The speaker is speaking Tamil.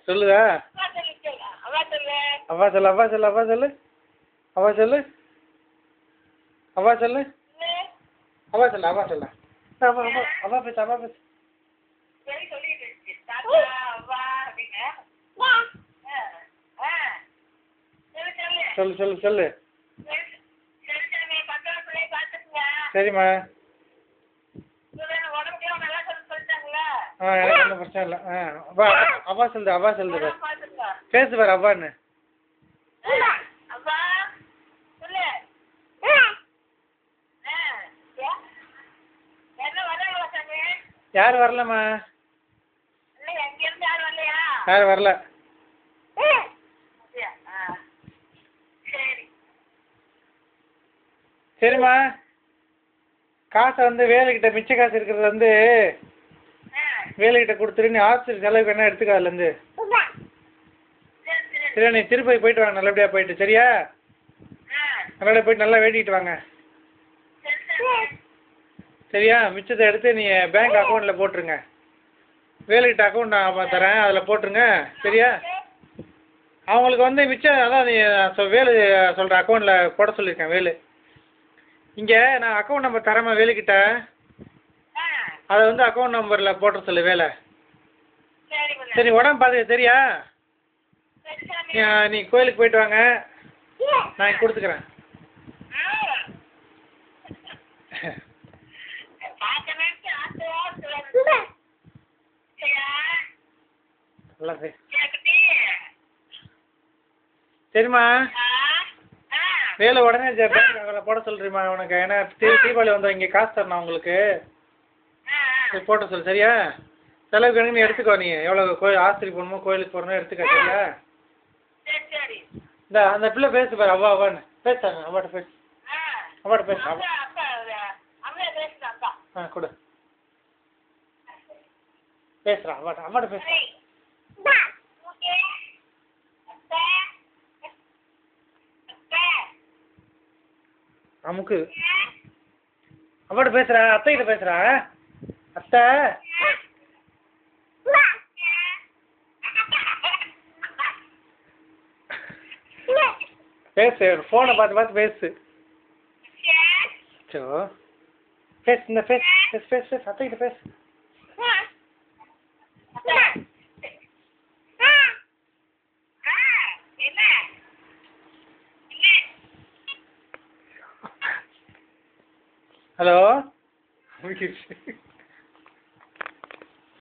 சொல்லுதா? அவ்வா சொல்லு, அவ்வா சொல்லு, அவ்வா சொல்லு, அவ்வா சொல்லு, அவ்வா சொல்லு, அவ்வா சொல்லு, அவ்வா சொல்லு, அவ்வா அவ்வா அவ்வா பேசு, அவ்வா பேசு. சொல்லு சொல்லு சொல்லு. சரிம்மா. எனக்கு ஒன்றும் பிரச்சனை இல்லை. அவ்வா அவ்வா சொல்லுது, அவ்வா சொல்லுது பாரு. பேசு பாரு அவ்வான்னு. யாரும் வரலம்மா. யாரும் வரல. சரிம்மா. காசை வந்து வேலைக்கிட்ட மிச்ச காசு இருக்கிறது வந்து வேலைக்கிட்ட கொடுத்துரு. நீ ஆஸ்பத்திரி செலவுக்கு என்ன எடுத்துக்க அதுலேருந்து. சரி நீ திருப்பதி போயிட்டு வாங்க நல்லபடியாக போயிட்டு. சரியா? நல்லபடியாக போயிட்டு நல்லா வேண்டிக்கிட்டு வாங்க. சரியா? மிச்சத்தை எடுத்து நீ பேங்க் அக்கௌண்ட்டில் போட்டுருங்க. வேலைக்கிட்ட அக்கௌண்ட் நான் தரேன், அதில் போட்டுருங்க. சரியா? அவங்களுக்கு வந்து மிச்சம் அதான் நீ வேலு சொல்கிற அக்கௌண்ட்டில் போட சொல்லியிருக்கேன். வேலு இங்கே நான் அக்கௌண்ட் நம்பர் தரேம்மா வேலுக்கிட்ட. அதை வந்து அக்கௌண்ட் நம்பரில் போட்டுற சொல்லு வேலை. சரி உடம்பு பார்த்துக்க. சரியா? நீ கோயிலுக்கு போயிட்டு வாங்க, நான் கொடுத்துக்கிறேன். நல்லா சரிம்மா. வேலை உடனே பேங்க் அக்கௌண்ட்டில் போட சொல்கிறீம்மா உனக்கு. ஏன்னா தீபாவளி வந்தால் இங்கே காசு தரணும் உங்களுக்கு. சரி போட்ட சொல்லு. சரியா? செலவுக்கு எனக்கு நீ எடுத்துக்கோ. நீ எவ்வளோ கோயில் ஆஸ்பத்திரி போகணுமோ கோயிலுக்கு போகணுமோ எடுத்துக்க. சரியா? இந்த அந்த பிள்ளை பேசு பாரு அவ்வா அவ்வான்னு. பேசுறாங்க அவ்வாட்ட பேசு. அவ்வாட்ட பேசு. கொடு. பேசுகிறான் அவ்வாட்ட, அவ்வாட்ட பேசு. அமுக்கு. அவ்வாட்ட பேசுகிறா. அத்தைக்கிட்ட பேசுகிறா. அத்தை பேசு. ஃபோனை பார்த்து பார்த்து பேசு. சோ பேசு. இந்த பேசு பேசு பேசு பேசு. அத்தைக்கிட்ட பேசு. ஹலோ.